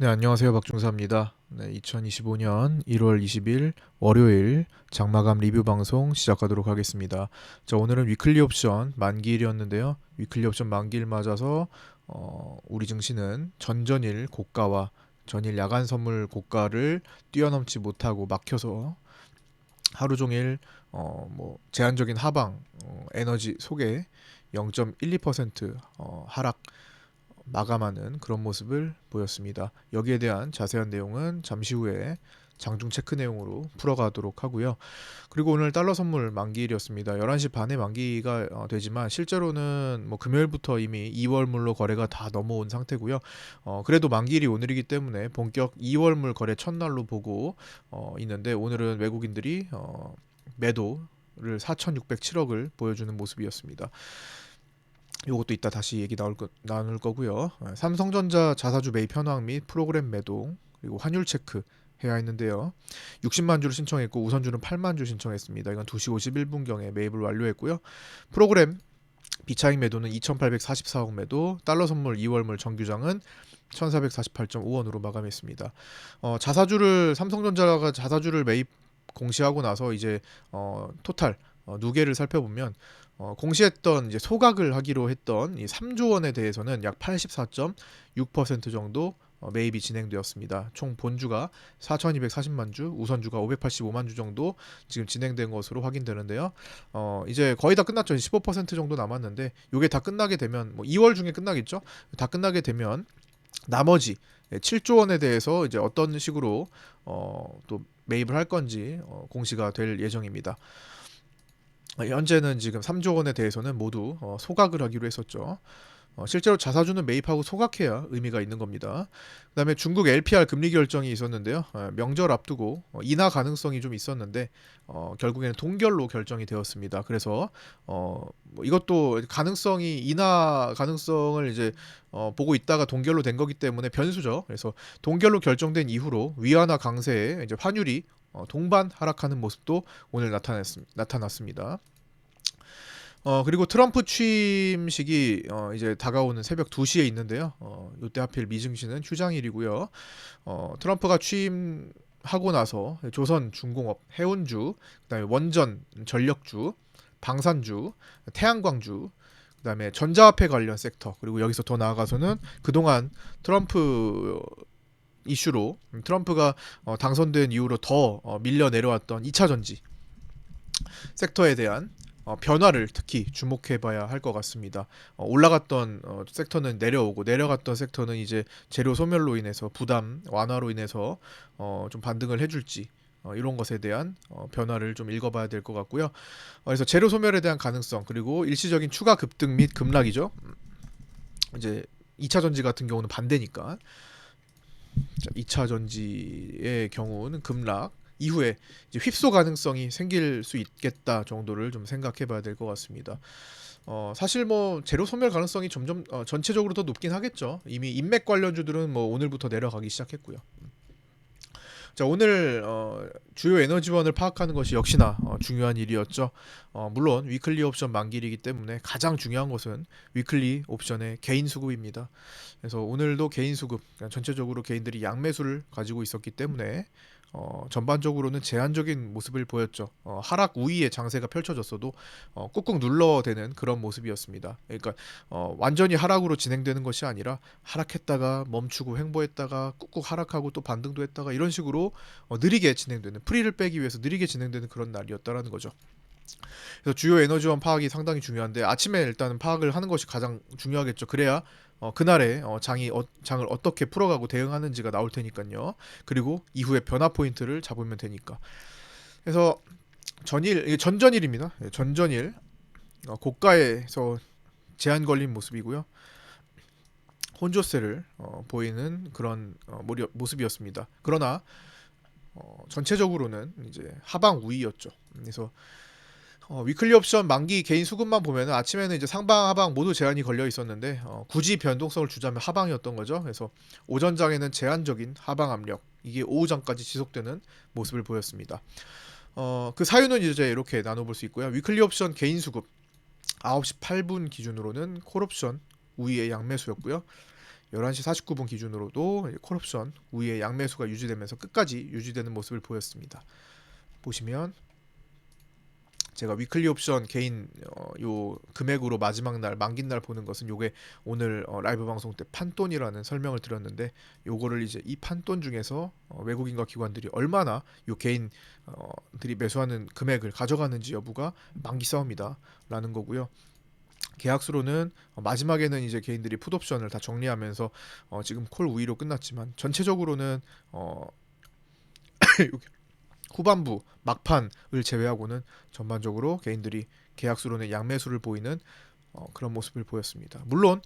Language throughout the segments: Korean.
네, 안녕하세요. 박중사입니다. 네, 2025년 1월 20일 월요일 장마감 리뷰 방송 시작하도록 하겠습니다. 자, 오늘은 위클리 옵션 만기일이었는데요. 위클리 옵션 만기일 맞아서 우리 증시는 전전일 고가와 전일 야간 선물 고가를 뛰어넘지 못하고 막혀서 하루 종일 제한적인 하방 에너지 속에 0.12% 하락 마감하는 그런 모습을 보였습니다. 여기에 대한 자세한 내용은 잠시 후에 장중 체크 내용으로 풀어가도록 하고요. 그리고 오늘 달러 선물 만기일이었습니다. 11시 반에 만기가 되지만 실제로는 금요일부터 이미 2월물로 거래가 다 넘어온 상태고요. 그래도 만기일이 오늘이기 때문에 본격 2월물 거래 첫날로 보고 있는데 오늘은 외국인들이 매도를 4,607억을 보여주는 모습이었습니다. 요것도 이따 다시 얘기 나눌 거고요. 삼성전자 자사주 매입 현황 및 프로그램 매도 그리고 환율 체크 해야 했는데요. 60만 주를 신청했고 우선주는 8만 주 신청했습니다. 이건 2시 51분경에 매입을 완료했고요. 프로그램 비차익 매도는 2,844억 매도, 달러 선물 2월물 정규장은 1,448.5원으로 마감했습니다. 삼성전자가 자사주를 매입 공시하고 나서 이제 토탈 누계를 살펴보면 공시했던 이제 소각을 하기로 했던 이 3조 원에 대해서는 약 84.6% 정도 매입이 진행되었습니다. 총 본주가 4,240만 주, 우선주가 585만 주 정도 지금 진행된 것으로 확인되는데요. 이제 거의 다 끝났죠. 15% 정도 남았는데 이게 다 끝나게 되면 2월 중에 끝나겠죠. 다 끝나게 되면 나머지 7조 원에 대해서 이제 어떤 식으로 또 매입을 할 건지 공시가 될 예정입니다. 현재는 지금 3조 원에 대해서는 모두 소각을 하기로 했었죠. 실제로 자사주는 매입하고 소각해야 의미가 있는 겁니다. 그다음에 중국 LPR 금리 결정이 있었는데요. 명절 앞두고 인하 가능성이 좀 있었는데 결국에는 동결로 결정이 되었습니다. 그래서 이것도 가능성이 인하 가능성을 이제 보고 있다가 동결로 된 거기 때문에 변수죠. 그래서 동결로 결정된 이후로 위안화 강세에 이제 환율이 동반 하락하는 모습도 오늘 나타났습니다. 그리고 트럼프 취임식이 이제 다가오는 새벽 2시에 있는데요. 이때 하필 미증시는 휴장일이고요. 트럼프가 취임하고 나서 조선중공업, 해운주, 그다음에 원전, 전력주, 방산주, 태양광주, 그다음에 전자화폐 관련 섹터, 그리고 여기서 더 나아가서는 그동안 트럼프 이슈로 트럼프가 당선된 이후로 더 밀려 내려왔던 2차 전지 섹터에 대한 변화를 특히 주목해봐야 할 것 같습니다. 올라갔던 섹터는 내려오고 내려갔던 섹터는 이제 재료 소멸로 인해서 부담 완화로 인해서 좀 반등을 해줄지 이런 것에 대한 변화를 좀 읽어봐야 될 것 같고요. 그래서 재료 소멸에 대한 가능성 그리고 일시적인 추가 급등 및 급락이죠. 이제 2차 전지 같은 경우는 반대니까 2차 전지의 경우는 급락 이후에 이제 휩소 가능성이 생길 수 있겠다 정도를 좀 생각해 봐야 될 것 같습니다. 사실 재료 소멸 가능성이 점점 전체적으로 더 높긴 하겠죠. 이미 인맥 관련주들은 오늘부터 내려가기 시작했고요. 자, 오늘 주요 에너지원을 파악하는 것이 역시나 중요한 일이었죠. 물론 위클리 옵션 만기이기 때문에 가장 중요한 것은 위클리 옵션의 개인 수급입니다. 그래서 오늘도 개인 수급, 그러니까 전체적으로 개인들이 양매수를 가지고 있었기 때문에 전반적으로는 제한적인 모습을 보였죠. 하락 우위의 장세가 펼쳐졌어도 꾹꾹 눌러대는 그런 모습이었습니다. 그러니까 완전히 하락으로 진행되는 것이 아니라 하락했다가 멈추고 횡보했다가 꾹꾹 하락하고 또 반등도 했다가 이런 식으로 느리게 진행되는 프리를 빼기 위해서 느리게 진행되는 그런 날이었다라는 거죠. 그래서 주요 에너지원 파악이 상당히 중요한데 아침에 일단은 파악을 하는 것이 가장 중요하겠죠. 그래야 그날에 장을 어떻게 풀어가고 대응하는지가 나올 테니까요. 그리고 이후에 변화 포인트를 잡으면 되니까. 그래서 이게 전전일입니다. 예, 전전일 고가에서 제한 걸린 모습이고요. 혼조세를 보이는 그런 모습이었습니다. 그러나 전체적으로는 이제 하방 우위였죠. 그래서 위클리 옵션 만기 개인 수급만 보면은 아침에는 이제 상방 하방 모두 제한이 걸려 있었는데 굳이 변동성을 주자면 하방이었던 거죠. 그래서 오전장에는 제한적인 하방 압력 이게 오후장까지 지속되는 모습을 보였습니다. 그 사유는 이제 이렇게 나눠볼 수 있고요. 위클리 옵션 개인 수급 9시 8분 기준으로는 콜옵션 우위의 양매수였고요. 11시 49분 기준으로도 콜옵션 우위의 양매수가 유지되면서 끝까지 유지되는 모습을 보였습니다. 보시면 제가 위클리 옵션 개인 요 금액으로 마지막 날 만기 날 보는 것은 요게 오늘 라이브 방송 때 판돈이라는 설명을 드렸는데, 요거를 이제 이 판돈 중에서 외국인과 기관들이 얼마나 요 개인들이 매수하는 금액을 가져가는지 여부가 만기 싸움이다라는 거고요. 계약수로는 마지막에는 이제 개인들이 풋옵션을 다 정리하면서 지금 콜 우위로 끝났지만, 전체적으로는 후반부 막판을 제외하고는 전반적으로 개인들이 계약수로는 양매수를 보이는 그런 모습을 보였습니다. 물론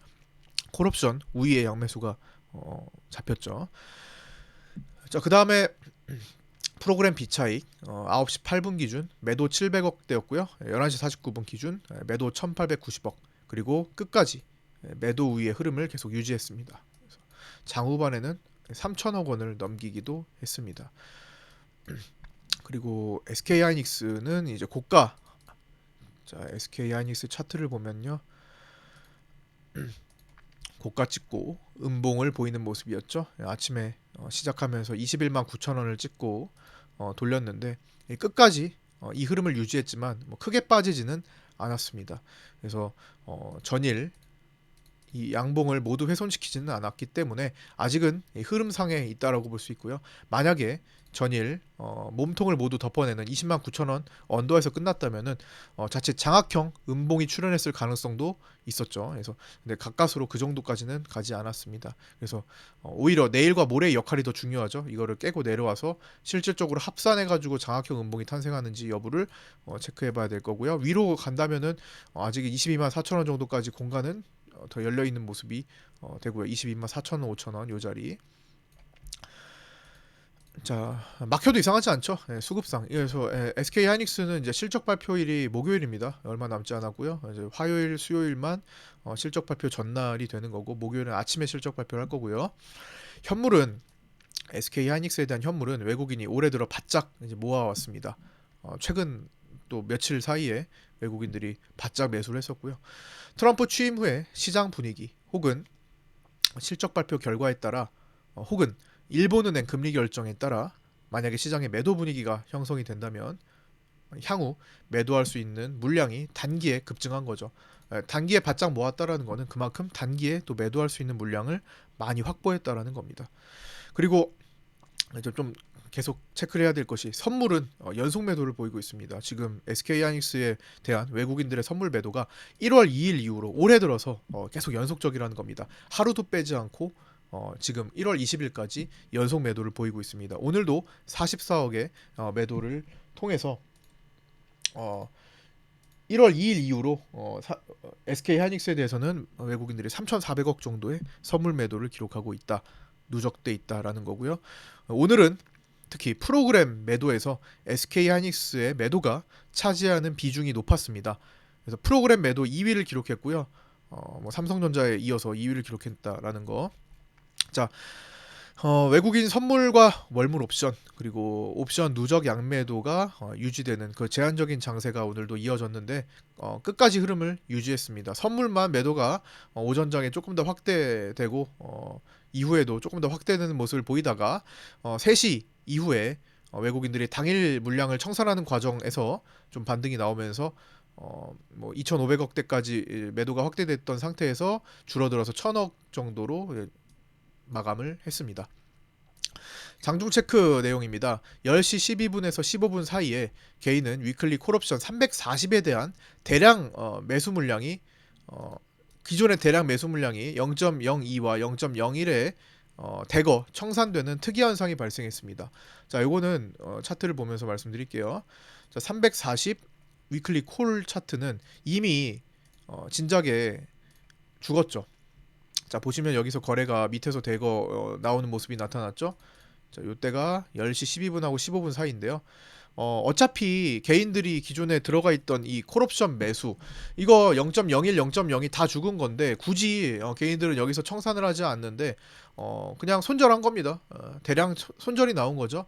콜옵션 우위의 양매수가 잡혔죠. 자, 그 다음에 프로그램 비차익 9시 8분 기준 매도 700억대였고요. 11시 49분 기준 매도 1890억, 그리고 끝까지 매도 우위의 흐름을 계속 유지했습니다. 그래서 장후반에는 3천억 원을 넘기기도 했습니다. 그리고 SK하이닉스는 이제 고가, 자 SK하이닉스 차트를 보면요, 고가 찍고 음봉을 보이는 모습이었죠. 아침에 시작하면서 21만 9천 원을 찍고 돌렸는데 끝까지 이 흐름을 유지했지만 뭐 크게 빠지지는 않았습니다. 그래서 전일 이 양봉을 모두 훼손시키지는 않았기 때문에 아직은 흐름상에 있다라고 볼 수 있고요. 만약에 전일 몸통을 모두 덮어내는 20만 9천 원 언더에서 끝났다면은 자칫 장악형 음봉이 출현했을 가능성도 있었죠. 그래서 근데 가까스로 그 정도까지는 가지 않았습니다. 그래서 오히려 내일과 모레의 역할이 더 중요하죠. 이거를 깨고 내려와서 실질적으로 합산해가지고 장악형 음봉이 탄생하는지 여부를 체크해봐야 될 거고요. 위로 간다면은 아직 22만 4천 원 정도까지 공간은 더 열려 있는 모습이 되고요. 22만 4천 원, 5천 원 요 자리. 자, 막혀도 이상하지 않죠? 수급상. 그래서 SK 하이닉스는 이제 실적 발표일이 목요일입니다. 얼마 남지 않았고요. 이제 화요일, 수요일만 실적 발표 전날이 되는 거고, 목요일은 아침에 실적 발표를 할 거고요. 현물은 SK 하이닉스에 대한 현물은 외국인이 올해 들어 바짝 이제 모아왔습니다. 최근 또 며칠 사이에 외국인들이 바짝 매수를 했었고요. 트럼프 취임 후에 시장 분위기 혹은 실적 발표 결과에 따라 혹은 일본은행 금리 결정에 따라 만약에 시장의 매도 분위기가 형성이 된다면 향후 매도할 수 있는 물량이 단기에 급증한 거죠. 단기에 바짝 모았다라는 거는 그만큼 단기에 또 매도할 수 있는 물량을 많이 확보했다라는 겁니다. 그리고 이제 좀 계속 체크를 해야 될 것이, 선물은 연속 매도를 보이고 있습니다. 지금 SK하이닉스에 대한 외국인들의 선물 매도가 1월 2일 이후로 올해 들어서 계속 연속적이라는 겁니다. 하루도 빼지 않고 지금 1월 20일까지 연속 매도를 보이고 있습니다. 오늘도 44억의 매도를 통해서 1월 2일 이후로 SK하이닉스에 대해서는 외국인들이 3,400억 정도의 선물 매도를 기록하고 있다, 누적돼 있다라는 거고요. 오늘은 특히 프로그램 매도에서 SK하이닉스의 매도가 차지하는 비중이 높았습니다. 그래서 프로그램 매도 2위를 기록했고요. 뭐 삼성전자에 이어서 2위를 기록했다라는 거. 자, 외국인 선물과 월물 옵션 그리고 옵션 누적 양매도가 유지되는 그 제한적인 장세가 오늘도 이어졌는데 끝까지 흐름을 유지했습니다. 선물만 매도가 오전장에 조금 더 확대되고 이후에도 조금 더 확대되는 모습을 보이다가 3시 이후에 외국인들이 당일 물량을 청산하는 과정에서 좀 반등이 나오면서 뭐 2,500억대까지 매도가 확대됐던 상태에서 줄어들어서 1,000억 정도로 마감을 했습니다. 장중 체크 내용입니다. 10시 12분에서 15분 사이에 개인은 위클리 콜옵션 340에 대한 대량 매수 물량이 기존의 대량 매수 물량이 0.02와 0.01에 대거 청산되는 특이 현상이 발생했습니다. 자, 요거는 차트를 보면서 말씀드릴게요. 자, 340 위클리 콜 차트는 이미 진작에 죽었죠. 자, 보시면 여기서 거래가 밑에서 대거 나오는 모습이 나타났죠. 자, 요때가 10시 12분하고 15분 사이인데요. 어차피 개인들이 기존에 들어가 있던 이 콜옵션 매수 이거 0.01, 0.02 다 죽은 건데 굳이 개인들은 여기서 청산을 하지 않는데 그냥 손절한 겁니다. 대량 손절이 나온 거죠.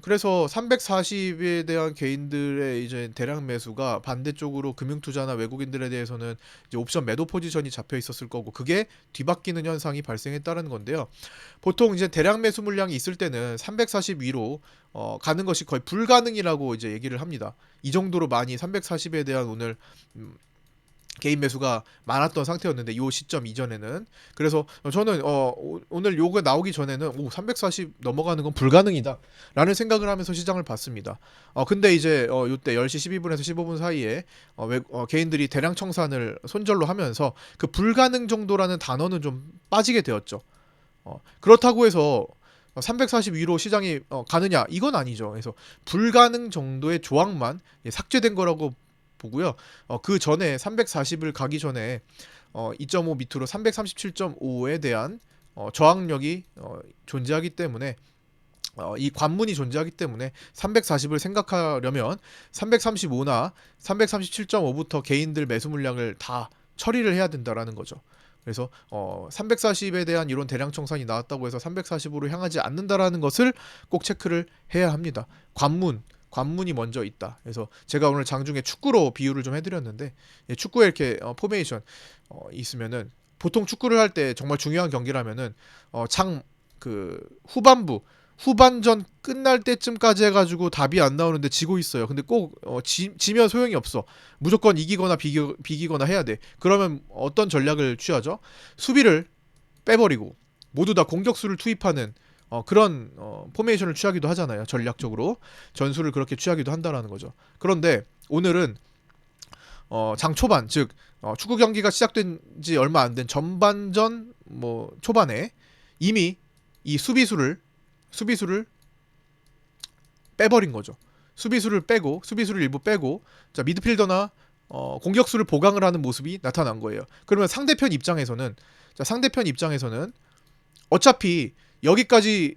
그래서 340에 대한 개인들의 이제 대량 매수가 반대쪽으로 금융투자나 외국인들에 대해서는 이제 옵션 매도 포지션이 잡혀 있었을 거고 그게 뒤바뀌는 현상이 발생했다는 건데요. 보통 이제 대량 매수 물량이 있을 때는 340 위로 가는 것이 거의 불가능이라고 이제 얘기를 합니다. 이 정도로 많이 340에 대한 오늘 개인 매수가 많았던 상태였는데 이 시점 이전에는 그래서 저는 오늘 요거 나오기 전에는 340 넘어가는 건 불가능이다 라는 생각을 하면서 시장을 봤습니다. 근데 이제 요때 10시 12분에서 15분 사이에 개인들이 대량 청산을 손절로 하면서 그 불가능 정도라는 단어는 좀 빠지게 되었죠. 그렇다고 해서 340 위로 시장이 가느냐 이건 아니죠. 그래서 불가능 정도의 조항만 삭제된 거라고 보고요. 그 전에 340을 가기 전에 2.5 밑으로 337.5에 대한 저항력이 존재하기 때문에 이 관문이 존재하기 때문에 340을 생각하려면 335나 337.5부터 개인들 매수 물량을 다 처리를 해야 된다라는 거죠. 그래서 340에 대한 이런 대량 청산이 나왔다고 해서 340으로 향하지 않는다라는 것을 꼭 체크를 해야 합니다. 관문이 먼저 있다. 그래서 제가 오늘 장중에 축구로 비유를 좀 해드렸는데 축구에 이렇게 포메이션 있으면은 보통 축구를 할 때 정말 중요한 경기라면은 장 그 후반전 끝날 때쯤까지 해가지고 답이 안 나오는데 지고 있어요. 근데 꼭 지면 소용이 없어. 무조건 이기거나 비기거나 해야 돼. 그러면 어떤 전략을 취하죠? 수비를 빼버리고 모두 다 공격수를 투입하는 그런 포메이션을 취하기도 하잖아요. 전략적으로 전술을 그렇게 취하기도 한다라는 거죠. 그런데 오늘은 장 초반 즉 축구 경기가 시작된 지 얼마 안 된 전반전 뭐 초반에 이미 이 수비수를 빼버린 거죠. 수비수를 일부 빼고 자 미드필더나 공격수를 보강을 하는 모습이 나타난 거예요. 그러면 상대편 입장에서는 어차피 여기까지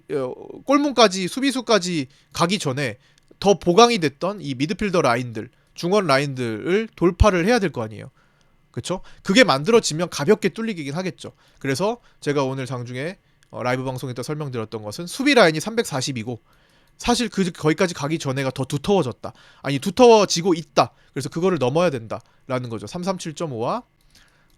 골문까지 수비수까지 가기 전에 더 보강이 됐던 이 미드필더 라인들 중원 라인들을 돌파를 해야 될 거 아니에요. 그쵸? 그게 만들어지면 가볍게 뚫리긴 하겠죠. 그래서 제가 오늘 장중에 라이브 방송에 때 설명드렸던 것은 수비 라인이 340이고 사실 거기까지 가기 전에가 더 두터워졌다. 아니 두터워지고 있다. 그래서 그거를 넘어야 된다라는 거죠. 337.5와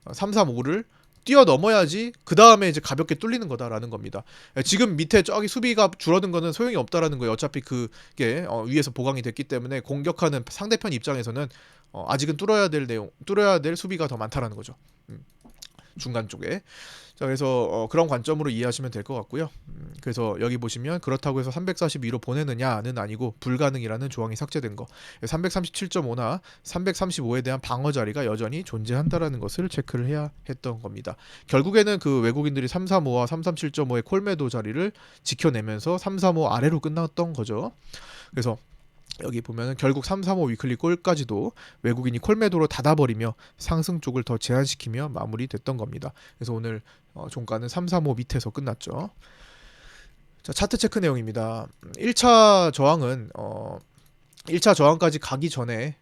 335를 뛰어넘어야지 그 다음에 이제 가볍게 뚫리는 거다라는 겁니다. 지금 밑에 저기 수비가 줄어든 거는 소용이 없다라는 거예요. 어차피 그게 위에서 보강이 됐기 때문에 공격하는 상대편 입장에서는 아직은 뚫어야 될 수비가 더 많다라는 거죠. 중간 쪽에. 자, 그래서 그런 관점으로 이해하시면 될 것 같고요. 그래서 여기 보시면 그렇다고 해서 342로 보내느냐는 아니고 불가능이라는 조항이 삭제된 거. 337.5나 335에 대한 방어 자리가 여전히 존재한다라는 것을 체크를 해야 했던 겁니다. 결국에는 그 외국인들이 335와 337.5의 콜매도 자리를 지켜내면서 335 아래로 끝났던 거죠. 그래서 여기 보면은 결국 335 위클리 골까지도 외국인이 콜매도로 닫아버리며 상승 쪽을 더 제한시키며 마무리됐던 겁니다. 그래서 오늘 종가는 335 밑에서 끝났죠. 자, 차트 체크 내용입니다. 1차 저항은 1차 저항까지 가기 전에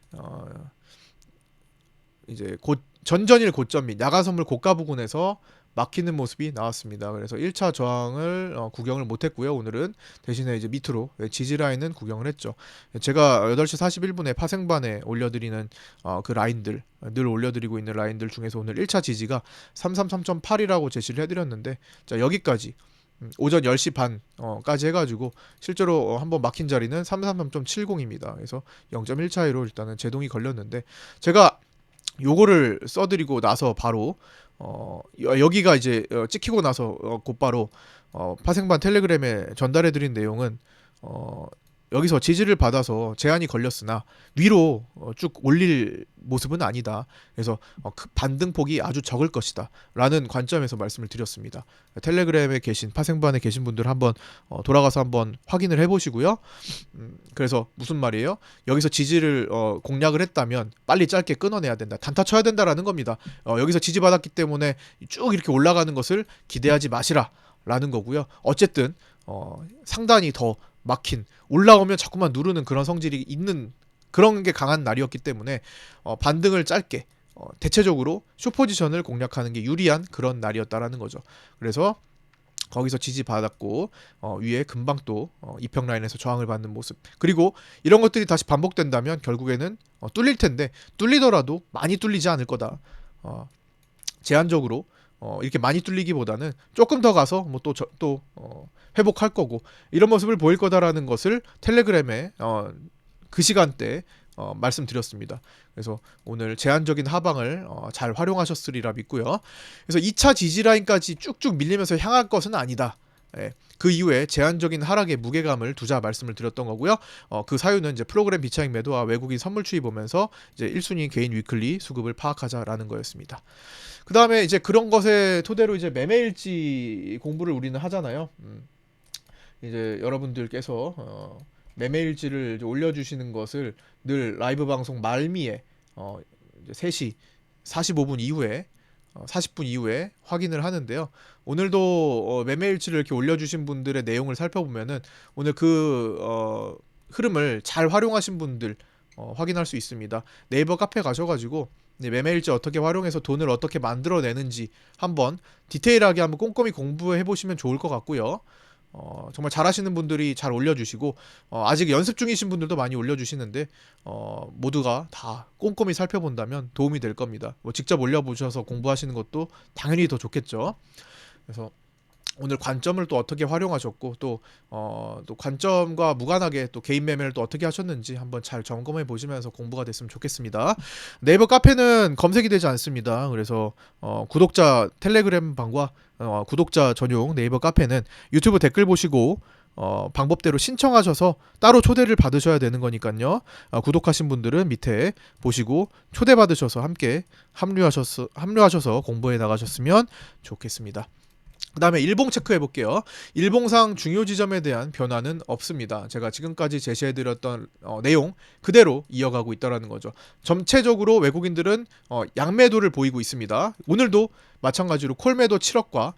이제 전전일 고점 및 야간 선물 고가 부근에서 막히는 모습이 나왔습니다. 그래서 1차 저항을 구경을 못했고요. 오늘은 대신에 이제 밑으로 지지 라인은 구경을 했죠. 제가 8시 41분에 파생반에 올려드리는 그 라인들 늘 올려드리고 있는 라인들 중에서 오늘 1차 지지가 333.8이라고 제시를 해드렸는데 자 여기까지 오전 10시 반까지 해가지고 실제로 한번 막힌 자리는 333.70입니다. 그래서 0.1차이로 일단은 제동이 걸렸는데 제가 요거를 써드리고 나서 바로 여기가 이제 찍히고 나서 곧바로 파생반 텔레그램에 전달해드린 내용은 여기서 지지를 받아서 제한이 걸렸으나 위로 쭉 올릴 모습은 아니다. 그래서 반등폭이 아주 적을 것이다 라는 관점에서 말씀을 드렸습니다. 텔레그램에 계신 파생반에 계신 분들 한번 돌아가서 한번 확인을 해보시고요. 그래서 무슨 말이에요? 여기서 지지를 공략을 했다면 빨리 짧게 끊어내야 된다. 단타 쳐야 된다라는 겁니다. 여기서 지지받았기 때문에 쭉 이렇게 올라가는 것을 기대하지 마시라 라는 거고요. 어쨌든 상단이 더 막힌 올라오면 자꾸만 누르는 그런 성질이 있는 그런 게 강한 날이었기 때문에 반등을 짧게 대체적으로 숏포지션을 공략하는 게 유리한 그런 날이었다라는 거죠. 그래서 거기서 지지받았고 위에 금방 또 이평 라인에서 저항을 받는 모습. 그리고 이런 것들이 다시 반복된다면 결국에는 뚫릴 텐데 뚫리더라도 많이 뚫리지 않을 거다. 제한적으로 이렇게 많이 뚫리기보다는 조금 더 가서 뭐 또 회복할 거고 이런 모습을 보일 거다라는 것을 텔레그램에 그 시간대 말씀드렸습니다. 그래서 오늘 제한적인 하방을 잘 활용하셨으리라 믿고요. 그래서 2차 지지라인까지 쭉쭉 밀리면서 향할 것은 아니다. 예, 그 이후에 제한적인 하락의 무게감을 두자 말씀을 드렸던 거고요. 그 사유는 이제 프로그램 비차익 매도와 외국인 선물 추이 보면서 이제 1순위 개인 위클리 수급을 파악하자라는 거였습니다. 그 다음에 이제 그런 것에 토대로 이제 매매일지 공부를 우리는 하잖아요. 이제 여러분들께서 매매일지를 이제 올려주시는 것을 늘 라이브 방송 말미에 이제 3시 45분 이후에 40분 이후에 확인을 하는데요. 오늘도 매매일지를 이렇게 올려주신 분들의 내용을 살펴보면은 오늘 그 흐름을 잘 활용하신 분들 확인할 수 있습니다. 네이버 카페 가셔가지고 매매일지 어떻게 활용해서 돈을 어떻게 만들어내는지 한번 디테일하게 한번 꼼꼼히 공부해 보시면 좋을 것 같고요. 정말 잘하시는 분들이 잘 올려주시고 아직 연습 중이신 분들도 많이 올려주시는데 모두가 다 꼼꼼히 살펴본다면 도움이 될 겁니다. 뭐 직접 올려보셔서 공부하시는 것도 당연히 더 좋겠죠. 그래서 오늘 관점을 또 어떻게 활용하셨고 또 관점과 무관하게 또 개인 매매를 또 어떻게 하셨는지 한번 잘 점검해 보시면서 공부가 됐으면 좋겠습니다. 네이버 카페는 검색이 되지 않습니다. 그래서 구독자 텔레그램 방과 구독자 전용 네이버 카페는 유튜브 댓글 보시고 방법대로 신청하셔서 따로 초대를 받으셔야 되는 거니까요. 구독하신 분들은 밑에 보시고 초대 받으셔서 함께 합류하셔서 공부해 나가셨으면 좋겠습니다. 그 다음에 일봉 체크해 볼게요. 일봉상 중요 지점에 대한 변화는 없습니다. 제가 지금까지 제시해드렸던 내용 그대로 이어가고 있다는 거죠. 전체적으로 외국인들은 양매도를 보이고 있습니다. 오늘도 마찬가지로 콜매도 7억과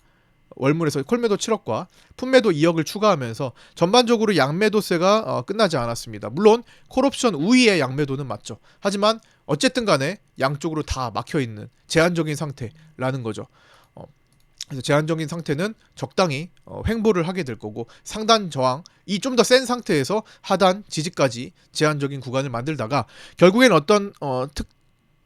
월물에서 콜매도 7억과 풋매도 2억을 추가하면서 전반적으로 양매도세가 끝나지 않았습니다. 물론 콜옵션 우위의 양매도는 맞죠. 하지만 어쨌든 간에 양쪽으로 다 막혀있는 제한적인 상태라는 거죠. 그래서 제한적인 상태는 적당히 횡보를 하게 될 거고 상단 저항 이 좀 더 센 상태에서 하단 지지까지 제한적인 구간을 만들다가 결국엔 어떤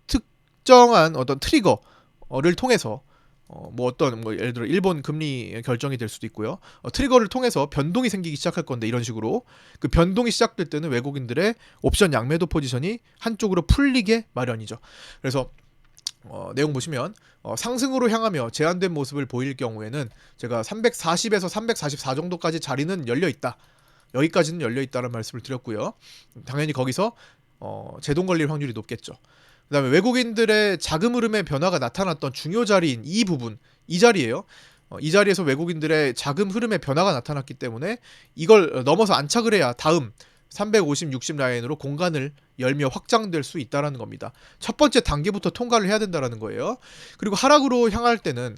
특정한 어떤 트리거를 통해서 뭐 예를 들어 일본 금리 결정이 될 수도 있고요. 트리거를 통해서 변동이 생기기 시작할 건데 이런 식으로 그 변동이 시작될 때는 외국인들의 옵션 양매도 포지션이 한쪽으로 풀리게 마련이죠. 그래서 내용 보시면 상승으로 향하며 제한된 모습을 보일 경우에는 제가 340에서 344 정도까지 자리는 열려있다. 여기까지는 열려있다는 말씀을 드렸고요. 당연히 거기서 제동 걸릴 확률이 높겠죠. 그 다음에 외국인들의 자금 흐름의 변화가 나타났던 중요 자리인 이 부분, 이 자리예요. 이 자리에서 외국인들의 자금 흐름의 변화가 나타났기 때문에 이걸 넘어서 안착을 해야 다음 350, 60 라인으로 공간을 열며 확장될 수 있다는 겁니다. 첫 번째 단계부터 통과를 해야 된다는 거예요. 그리고 하락으로 향할 때는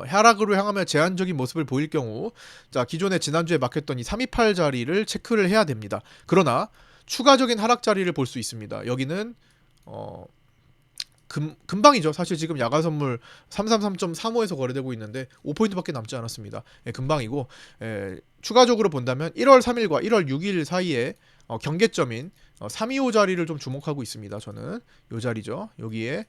하락으로 향하며 제한적인 모습을 보일 경우 자 기존에 지난주에 막혔던 이 328 자리를 체크를 해야 됩니다. 그러나 추가적인 하락 자리를 볼 수 있습니다. 여기는 금방이죠. 사실 지금 야간 선물 333.35에서 거래되고 있는데 5포인트밖에 남지 않았습니다. 금방이고 추가적으로 본다면 1월 3일과 1월 6일 사이에 경계점인 325 자리를 좀 주목하고 있습니다. 저는 요 자리죠. 여기에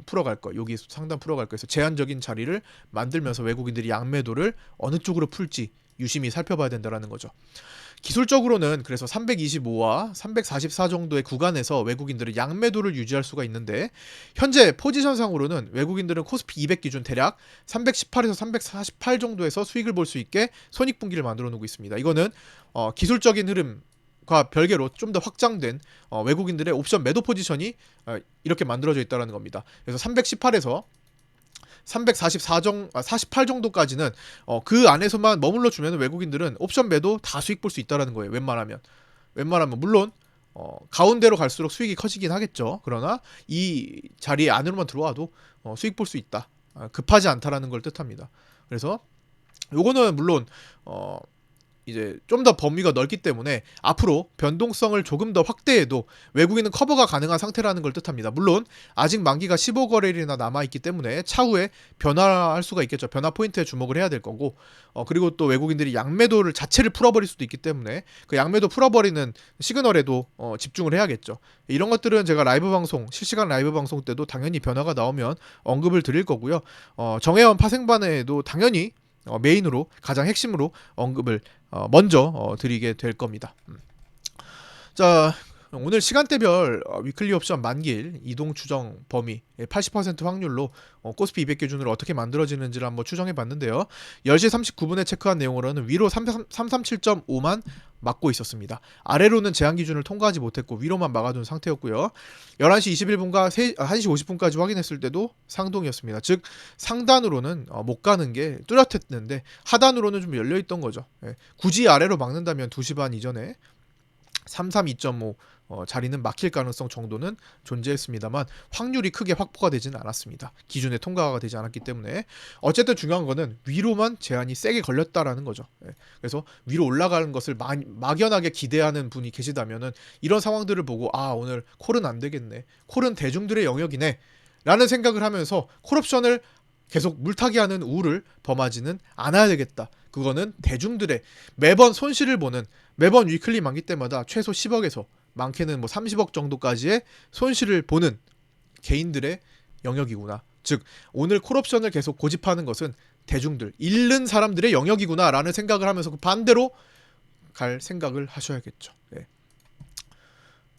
풀어갈 거, 여기 상단 풀어갈 거에서 제한적인 자리를 만들면서 외국인들이 양매도를 어느 쪽으로 풀지 유심히 살펴봐야 된다는 거죠. 기술적으로는 그래서 325와 344 정도의 구간에서 외국인들은 양매도를 유지할 수가 있는데 현재 포지션상으로는 외국인들은 코스피 200 기준 대략 318에서 348 정도에서 수익을 볼 수 있게 손익분기를 만들어 놓고 있습니다. 이거는 기술적인 흐름과 별개로 좀 더 확장된 외국인들의 옵션 매도 포지션이 이렇게 만들어져 있다는 겁니다. 그래서 318에서 348 정도까지는 그 안에서만 머물러 주면 외국인들은 옵션 매도 다 수익 볼 수 있다는 거예요. 웬만하면 물론 가운데로 갈수록 수익이 커지긴 하겠죠. 그러나 이 자리에 안으로만 들어와도 수익 볼 수 있다. 급하지 않다라는 걸 뜻합니다. 그래서 요거는 물론 이제 좀 더 범위가 넓기 때문에 앞으로 변동성을 조금 더 확대해도 외국인은 커버가 가능한 상태라는 걸 뜻합니다. 물론 아직 만기가 15거래일이나 남아있기 때문에 차후에 변화할 수가 있겠죠. 변화 포인트에 주목을 해야 될 거고, 그리고 또 외국인들이 양매도를 자체를 풀어버릴 수도 있기 때문에 그 양매도 풀어버리는 시그널에도 집중을 해야겠죠. 이런 것들은 제가 라이브 방송, 실시간 라이브 방송 때도 당연히 변화가 나오면 언급을 드릴 거고요. 정혜원 파생반에도 당연히 메인으로 가장 핵심으로 언급을 먼저 드리게 될 겁니다. 자, 오늘 시간대별 위클리 옵션 만기일 이동 추정 범위 80% 확률로 코스피 200 기준으로 어떻게 만들어지는지를 한번 추정해 봤는데요. 10시 39분에 체크한 내용으로는 위로 337.5만 막고 있었습니다. 아래로는 제한 기준을 통과하지 못했고 위로만 막아둔 상태였고요. 11시 21분과 1시 50분까지 확인했을 때도 상동이었습니다. 즉 상단으로는 못 가는 게 뚜렷했는데 하단으로는 좀 열려있던 거죠. 굳이 아래로 막는다면 2시 반 이전에 332.5 자리는 막힐 가능성 정도는 존재했습니다만 확률이 크게 확보가 되지는 않았습니다. 기준에 통과가 되지 않았기 때문에 어쨌든 중요한 거는 위로만 제한이 세게 걸렸다라는 거죠. 그래서 위로 올라가는 것을 막연하게 기대하는 분이 계시다면은 이런 상황들을 보고 오늘 콜은 안 되겠네. 콜은 대중들의 영역이네. 라는 생각을 하면서 콜옵션을 계속 물타기 하는 우를 범하지는 않아야 되겠다. 그거는 대중들의 매번 손실을 보는 매번 위클리 만기 때마다 최소 10억에서 많게는 뭐 30억 정도까지의 손실을 보는 개인들의 영역이구나. 즉 오늘 콜옵션을 계속 고집하는 것은 대중들, 잃는 사람들의 영역이구나 라는 생각을 하면서 그 반대로 갈 생각을 하셔야겠죠. 네.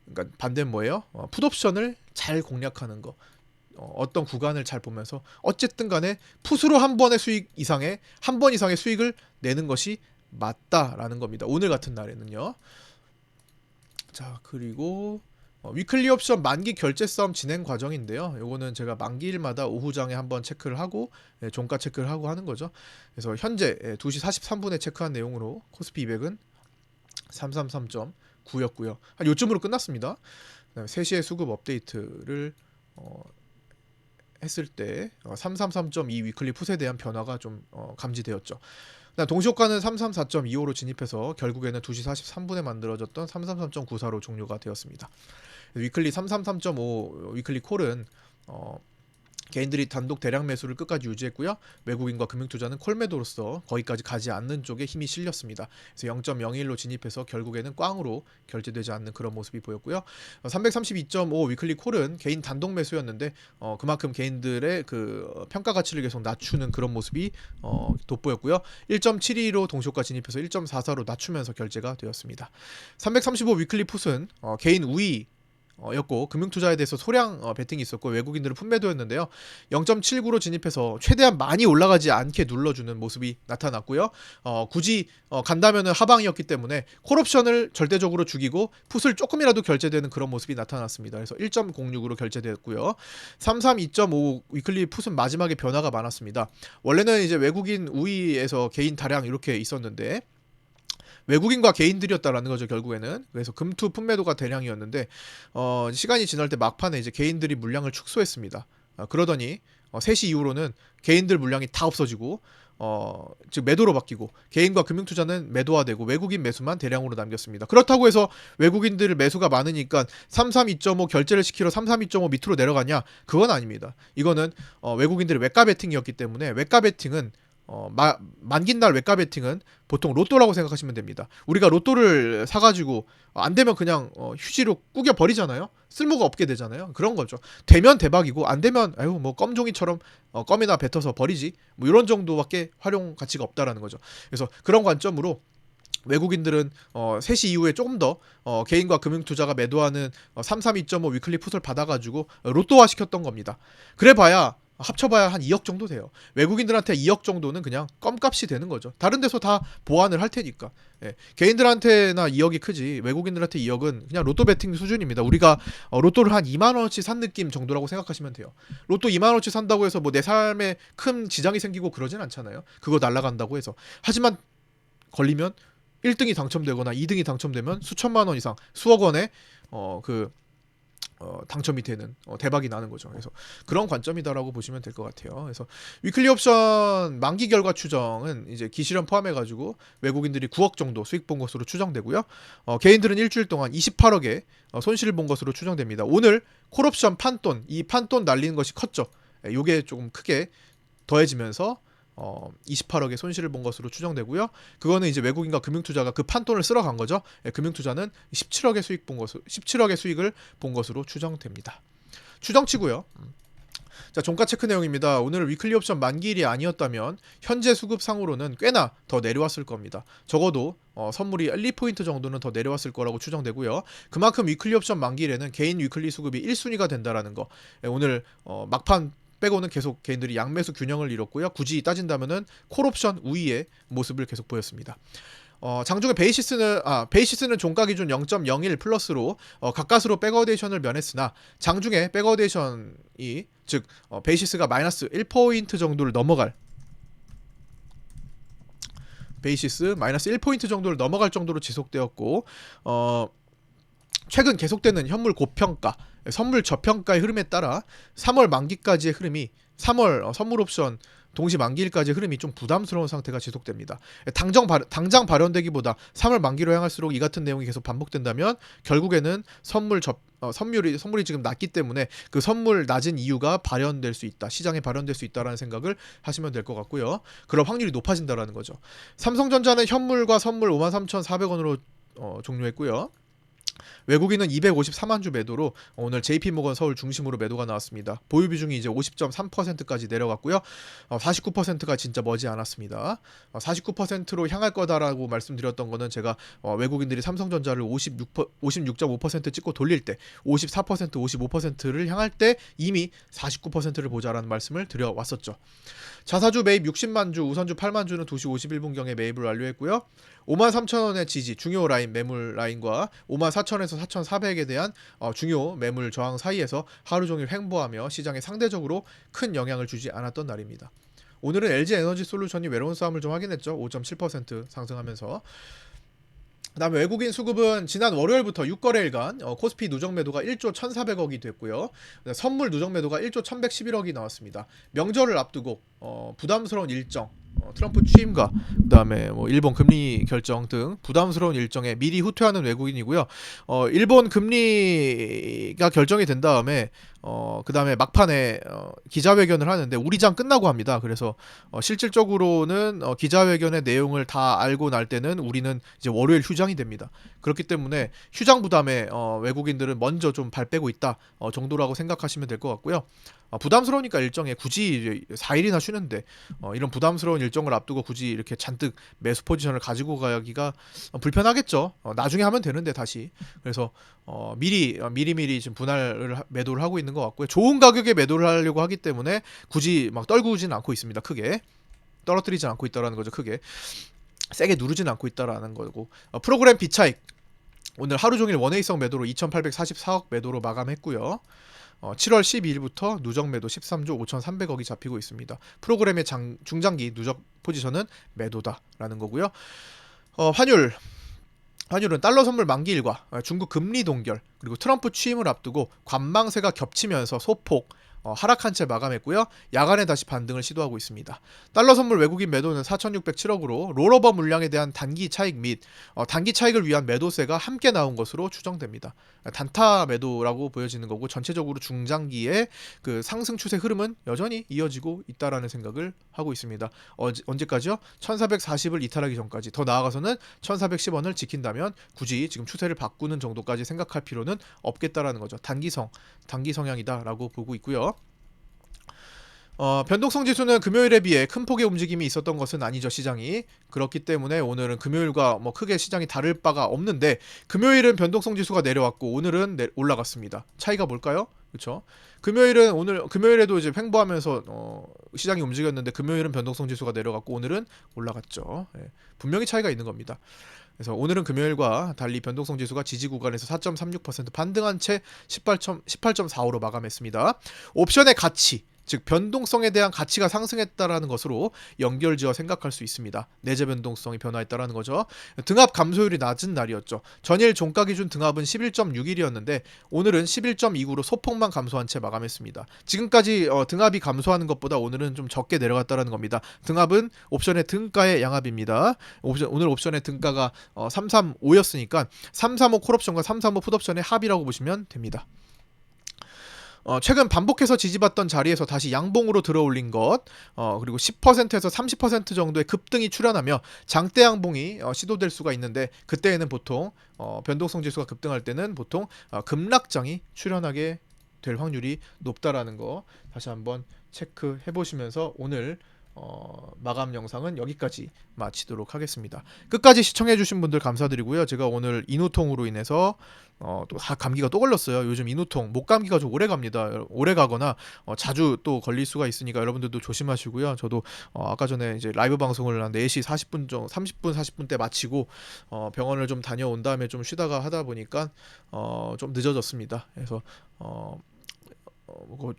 그러니까 반대는 뭐예요? 풋옵션을 잘 공략하는 거. 어떤 구간을 잘 보면서 어쨌든 간에 풋으로 한 번의 수익 이상의 한 번 이상의 수익을 내는 것이 맞다라는 겁니다. 오늘 같은 날에는요. 자, 그리고 위클리 옵션 만기 결제 싸움 진행 과정인데요. 요거는 제가 만기일마다 오후장에 한번 체크를 하고 종가 체크를 하고 하는 거죠. 그래서 현재 2시 43분에 체크한 내용으로 코스피 200은 333.9였고요. 한 요쯤으로 끝났습니다. 그다음에 3시에 수급 업데이트를 했을 때 333.2 위클리 풋에 대한 변화가 좀 감지되었죠. 동시효과는 334.25로 진입해서 결국에는 2시 43분에 만들어졌던 333.94로 종료가 되었습니다. 위클리 333.5 위클리 콜은 개인들이 단독 대량 매수를 끝까지 유지했고요. 외국인과 금융투자는 콜매도로서 거기까지 가지 않는 쪽에 힘이 실렸습니다. 그래서 0.01로 진입해서 결국에는 꽝으로 결제되지 않는 그런 모습이 보였고요. 332.5 위클리 콜은 개인 단독 매수였는데 그만큼 개인들의 그 평가 가치를 계속 낮추는 그런 모습이 돋보였고요. 1.72로 동시효과 진입해서 1.44로 낮추면서 결제가 되었습니다. 335 위클리 풋은 개인 우위 였고 금융투자에 대해서 소량 베팅이 있었고 외국인들은 품매도였는데요. 0.79로 진입해서 최대한 많이 올라가지 않게 눌러주는 모습이 나타났고요. 굳이 간다면은 하방이었기 때문에 콜옵션을 절대적으로 죽이고 풋을 조금이라도 결제되는 그런 모습이 나타났습니다. 그래서 1.06으로 결제되었고요. 332.5 위클리 풋은 마지막에 변화가 많았습니다. 원래는 이제 외국인 우위에서 개인 다량 이렇게 있었는데 외국인과 개인들이었다라는 거죠 결국에는. 그래서 금투 품매도가 대량이었는데 시간이 지날 때 막판에 이제 개인들이 물량을 축소했습니다. 그러더니 3시 이후로는 개인들 물량이 다 없어지고 즉 매도로 바뀌고 개인과 금융투자는 매도화되고 외국인 매수만 대량으로 남겼습니다. 그렇다고 해서 외국인들 매수가 많으니까 332.5 결제를 시키러 332.5 밑으로 내려가냐? 그건 아닙니다. 이거는 외국인들의 외가 베팅이었기 때문에 외가 베팅은 만기날 외가 베팅은 보통 로또라고 생각하시면 됩니다. 우리가 로또를 사가지고 안 되면 그냥 휴지로 꾸겨 버리잖아요. 쓸모가 없게 되잖아요. 그런 거죠. 되면 대박이고 안 되면 뭐 껌종이처럼 껌이나 뱉어서 버리지. 뭐 이런 정도밖에 활용 가치가 없다라는 거죠. 그래서 그런 관점으로 외국인들은 3시 이후에 조금 더 개인과 금융투자가 매도하는 332.5 위클리 풋을 받아가지고 로또화 시켰던 겁니다. 그래봐야 합쳐봐야 한 2억 정도 돼요. 외국인들한테 2억 정도는 그냥 껌값이 되는 거죠. 다른 데서 다 보완을 할 테니까. 개인들한테나 2억이 크지 외국인들한테 2억은 그냥 로또 베팅 수준입니다. 우리가 로또를 한 2만원어치 산 느낌 정도라고 생각하시면 돼요. 로또 2만원어치 산다고 해서 뭐 내 삶에 큰 지장이 생기고 그러진 않잖아요. 그거 날라간다고 해서. 하지만 걸리면 1등이 당첨되거나 2등이 당첨되면 수천만 원 이상 수억 원의 그 당첨이 되는 대박이 나는 거죠. 그래서 그런 관점이다라고 보시면 될 것 같아요. 그래서 위클리 옵션 만기 결과 추정은 이제 기실현 포함해 가지고 외국인들이 9억 정도 수익 본 것으로 추정되고요. 개인들은 일주일 동안 28억의 손실을 본 것으로 추정됩니다. 오늘 콜옵션 판돈, 이 판돈 날리는 것이 컸죠. 요게 조금 크게 더해지면서 28억의 손실을 본 것으로 추정되고요. 그거는 이제 외국인과 금융투자가 그 판돈을 쓸어 간 거죠. 금융투자는 17억의 수익을 본 것으로 추정됩니다. 추정치고요. 자, 종가 체크 내용입니다. 오늘 위클리 옵션 만기일이 아니었다면 현재 수급상으로는 꽤나 더 내려왔을 겁니다. 적어도 선물이 1, 2포인트 정도는 더 내려왔을 거라고 추정되고요. 그만큼 위클리 옵션 만기일에는 개인 위클리 수급이 1순위가 된다라는 거. 오늘 막판 빼고는 계속 개인들이 양매수 균형을 이뤘고요. 굳이 따진다면은 콜옵션 우위의 모습을 계속 보였습니다. 장중에 베이시스는 종가 기준 0.01 플러스로 가까스로 백어데이션을 면했으나 장중에 백어데이션이 즉 베이시스가 마이너스 1포인트 정도를 넘어갈 베이시스 마이너스 1포인트 정도를 넘어갈 정도로 지속되었고 최근 계속되는 현물 고평가, 선물 저평가의 흐름에 따라 3월 만기까지의 흐름이 3월 선물 옵션 동시 만기일까지의 흐름이 좀 부담스러운 상태가 지속됩니다. 당장 발현되기보다 3월 만기로 향할수록 이 같은 내용이 계속 반복된다면 결국에는 선물이 지금 낮기 때문에 그 선물 낮은 이유가 발현될 수 있다. 시장에 발현될 수 있다라는 생각을 하시면 될 것 같고요. 그럴 확률이 높아진다라는 거죠. 삼성전자는 현물과 선물 53,400원으로 종료했고요. 외국인은 254만 주 매도로 오늘 JP모건 서울 중심으로 매도가 나왔습니다. 보유 비중이 이제 50.3%까지 내려갔고요. 49%가 진짜 머지 않았습니다. 49%로 향할 거다라고 말씀드렸던 거는 제가 외국인들이 삼성전자를 56.5% 찍고 돌릴 때 54%, 55%를 향할 때 이미 49%를 보자라는 말씀을 드려왔었죠. 자사주 매입 60만 주, 우선주 8만 주는 2시 51분경에 매입을 완료했고요. 53,000원의 지지, 중요 라인 매물 라인과 54,000에서 4,400에 대한 중요 매물 저항 사이에서 하루 종일 횡보하며 시장에 상대적으로 큰 영향을 주지 않았던 날입니다. 오늘은 LG에너지솔루션이 외로운 싸움을 좀 확인했죠. 5.7% 상승하면서. 그 다음에 외국인 수급은 지난 월요일부터 6거래일간 코스피 누적 매도가 1조 1,400억이 됐고요. 선물 누적 매도가 1조 1,111억이 나왔습니다. 명절을 앞두고 부담스러운 일정, 트럼프 취임과 그다음에 뭐 일본 금리 결정 등 부담스러운 일정에 미리 후퇴하는 외국인이고요. 일본 금리가 결정이 된 다음에 그다음에 막판에 기자회견을 하는데 우리장 끝나고 합니다. 그래서 실질적으로는 기자회견의 내용을 다 알고 날 때는 우리는 이제 월요일 휴장이 됩니다. 그렇기 때문에 휴장 부담에 외국인들은 먼저 좀 발 빼고 있다 정도라고 생각하시면 될 것 같고요. 부담스러우니까 일정에 굳이 4일이나 쉬는데 이런 부담스러운 일정을 앞두고 굳이 이렇게 잔뜩 매수 포지션을 가지고 가기가 불편하겠죠. 나중에 하면 되는데 다시. 그래서 미리 지금 매도를 하고 있는 것 같고요. 좋은 가격에 매도를 하려고 하기 때문에 굳이 막 떨구지는 않고 있습니다. 크게 떨어뜨리지 않고 있다라는 거죠. 크게 세게 누르지는 않고 있다라는 거고. 프로그램 비차익 오늘 하루 종일 원웨이성 매도로 2,844억 매도로 마감했고요. 7월 12일부터 누적 매도 13조 5,300억이 잡히고 있습니다. 프로그램의 중장기 누적 포지션은 매도다라는 거고요. 환율은 달러 선물 만기일과 중국 금리 동결 그리고 트럼프 취임을 앞두고 관망세가 겹치면서 소폭 하락한 채 마감했고요. 야간에 다시 반등을 시도하고 있습니다. 달러 선물 외국인 매도는 4,607억으로 롤오버 물량에 대한 단기 차익 및 단기 차익을 위한 매도세가 함께 나온 것으로 추정됩니다. 단타 매도라고 보여지는 거고 전체적으로 중장기의 그 상승 추세 흐름은 여전히 이어지고 있다라는 생각을 하고 있습니다. 언제까지요? 1,440을 이탈하기 전까지 더 나아가서는 1,410원을 지킨다면 굳이 지금 추세를 바꾸는 정도까지 생각할 필요는 없겠다라는 거죠. 단기 성향이다라고 보고 있고요. 변동성 지수는 금요일에 비해 큰 폭의 움직임이 있었던 것은 아니죠. 시장이 그렇기 때문에 오늘은 금요일과 뭐 크게 시장이 다를 바가 없는데 금요일은 변동성 지수가 내려왔고 오늘은 올라갔습니다. 차이가 뭘까요? 그렇죠. 금요일에도 이제 횡보하면서 시장이 움직였는데 금요일은 변동성 지수가 내려갔고 오늘은 올라갔죠. 분명히 차이가 있는 겁니다. 그래서 오늘은 금요일과 달리 변동성 지수가 지지 구간에서 4.36% 반등한 채 18.45로 마감했습니다. 옵션의 가치 즉 변동성에 대한 가치가 상승했다라는 것으로 연결지어 생각할 수 있습니다. 내재 변동성이 변화했다라는 거죠. 등합 감소율이 낮은 날이었죠. 전일 종가 기준 등합은 11.61이었는데 오늘은 11.29로 소폭만 감소한 채 마감했습니다. 지금까지 등합이 감소하는 것보다 오늘은 좀 적게 내려갔다라는 겁니다. 등합은 옵션의 등가의 양합입니다. 오늘 옵션의 등가가 335였으니까 335 콜옵션과 335 풋옵션의 합이라고 보시면 됩니다. 최근 반복해서 지지받던 자리에서 다시 양봉으로 들어올린 것, 그리고 10%에서 30% 정도의 급등이 출현하며 장대 양봉이 시도될 수가 있는데 그때에는 보통 변동성 지수가 급등할 때는 보통 급락장이 출현하게 될 확률이 높다라는 거 다시 한번 체크해 보시면서 오늘 마감 영상은 여기까지 마치도록 하겠습니다. 끝까지 시청해주신 분들 감사드리고요. 제가 오늘 인후통으로 인해서 또 감기가 또 걸렸어요. 요즘 인후통, 목감기가 좀 오래 갑니다. 오래 가거나 자주 또 걸릴 수가 있으니까 여러분들도 조심하시고요. 저도 아까 전에 이제 라이브 방송을 한 4시 40분 정도, 30분 40분 때 마치고 병원을 좀 다녀온 다음에 좀 쉬다가 하다 보니까 좀 늦어졌습니다. 그래서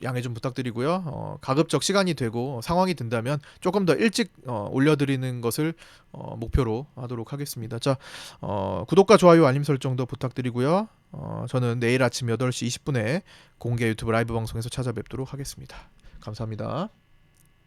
양해 좀 부탁드리고요. 가급적 시간이 되고 상황이 된다면 조금 더 일찍 올려드리는 것을 목표로 하도록 하겠습니다. 자, 구독과 좋아요, 알림 설정도 부탁드리고요. 저는 내일 아침 8시 20분에 공개 유튜브 라이브 방송에서 찾아뵙도록 하겠습니다. 감사합니다.